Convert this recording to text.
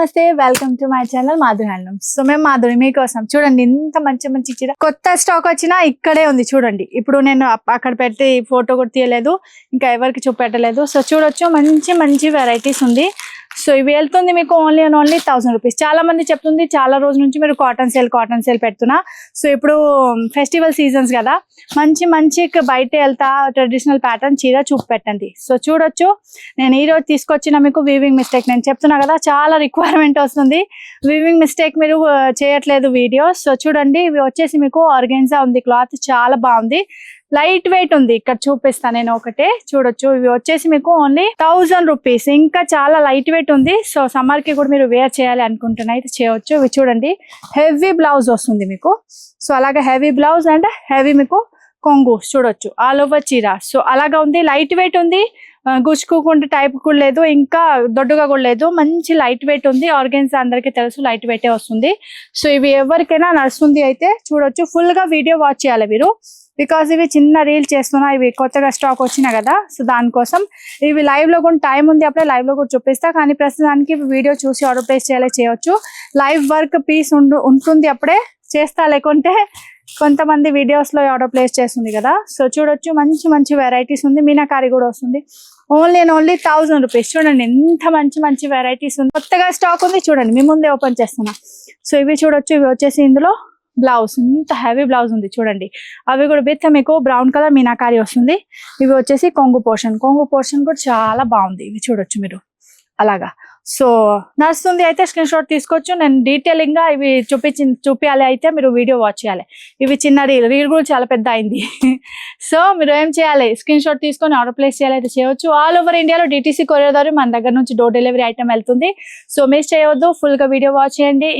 నమస్తే welcome to my channel Madhuri handlooms. So మేము మాధురి మీకోసం చూడండి ఇంత మంచి మంచి చీర కొత్త స్టాక్ వచ్చినా ఇక్కడే ఉంది చూడండి. ఇప్పుడు నేను అక్కడ పెట్టి ఫోటో కూడా తీయలేదు, ఇంకా ఎవరికి చూపెట్టలేదు. సో చూడొచ్చు మంచి మంచి వెరైటీస్ ఉంది. సో ఇవి వెళ్తుంది మీకు ఓన్లీ అండ్ ఓన్లీ 1000 రూపీస్. చాలా మంది చెప్తుంది చాలా రోజుల నుంచి మీరు కాటన్ సేల్ పెడుతున్నా. సో ఇప్పుడు ఫెస్టివల్ సీజన్స్ కదా, మంచి మంచి బయట వెళ్తా ట్రెడిషనల్ ప్యాటర్న్ చీర చూపెట్టండి. సో చూడొచ్చు నేను ఈ రోజు తీసుకొచ్చిన మీకు వీవింగ్ మిస్టేక్. నేను చెప్తున్నా కదా చాలా రిక్వైర్మెంట్ వస్తుంది, వీవింగ్ మిస్టేక్ మీరు చేయట్లేదు వీడియోస్. సో చూడండి ఇవి వచ్చేసి మీకు ఆర్గాన్జా ఉంది, క్లాత్ చాలా బాగుంది, లైట్ వెయిట్ ఉంది. ఇక్కడ చూపిస్తాను నేను ఒకటే చూడొచ్చు. ఇవి వచ్చేసి మీకు ఓన్లీ 1000 రూపీస్. ఇంకా చాలా లైట్ వెయిట్ ఉంది. సో సమ్మర్ కి కూడా మీరు వేర్ చేయాలి అనుకుంటున్నా అయితే చేయవచ్చు. ఇవి చూడండి హెవీ బ్లౌజ్ వస్తుంది మీకు. సో అలాగే హెవీ బ్లౌజ్ అండ్ హెవీ మీకు కొంగు చూడొచ్చు, ఆల్ ఓవర్ చీర. సో అలాగా ఉంది, లైట్ వెయిట్ ఉంది, గుచ్చుకోకుండా టైప్ కూడా లేదు, ఇంకా దొడ్డుగా కూడా లేదు, మంచి లైట్ వెయిట్ ఉంది. ఆర్గన్స్ అందరికీ తెలుసు లైట్ వెయిటే వస్తుంది. సో ఇవి ఎవరికైనా నడుస్తుంది అయితే చూడొచ్చు. ఫుల్ గా వీడియో వాచ్ చేయాలి మీరు, బికాస్ ఇవి చిన్న రీల్ చేస్తున్నా, ఇవి కొత్తగా స్టాక్ వచ్చినా కదా. సో దానికోసం ఇవి లైవ్ లో కూడా టైం ఉంది, అప్పుడే లైవ్ లో కూడా చూపిస్తా. కానీ ప్రస్తుతానికి వీడియో చూసి ఆర్డర్ ప్లేస్ చేయవచ్చు. లైవ్ వర్క్ పీస్ ఉంటుంది అప్పుడే చేస్తా, లేకుంటే కొంతమంది వీడియోస్ లో ఆర్డర్ ప్లేస్ చేస్తుంది కదా. సో చూడొచ్చు మంచి మంచి వెరైటీస్ ఉంది, మీనాకారి కూడా వస్తుంది. Only and only 1000 rupees. చూడండి ఎంత మంచి మంచి వెరైటీస్ ఉంది, కొత్తగా స్టాక్ ఉంది. చూడండి మీ ముందే ఓపెన్ చేస్తున్నా. సో ఇవి చూడొచ్చు, ఇవి వచ్చేసి ఇందులో బ్లౌజ్ ఇంత హెవీ బ్లౌజ్ ఉంది చూడండి. అవి కూడా విత్ మీకు బ్రౌన్ కలర్ మీనాకారి వస్తుంది. ఇవి వచ్చేసి కొంగు పోర్షన్ కూడా చాలా బాగుంది. ఇవి చూడొచ్చు మీరు అలాగా. సో నడుస్తుంది అయితే స్క్రీన్ షాట్ తీసుకోవచ్చు. నేను డీటెయిలింగ్ గా ఇవి చూపించాలి అయితే మీరు వీడియో వాచ్ చేయాలి. ఇవి చిన్న రీల్ కూడా చాలా పెద్ద అయింది. సో మీరు ఏం చేయాలి, స్క్రీన్ షాట్ తీసుకొని ఆర్డర్ ప్లేస్ చేయాలి అయితే చేయవచ్చు. ఆల్ ఓవర్ ఇండియాలో DTC కొరియర్ ద్వారా మన దగ్గర నుంచి డోర్ డెలివరీ ఐటమ్ వెళ్తుంది. సో మిస్ చేయవద్దు, ఫుల్ గా వీడియో వాచ్ చేయండి.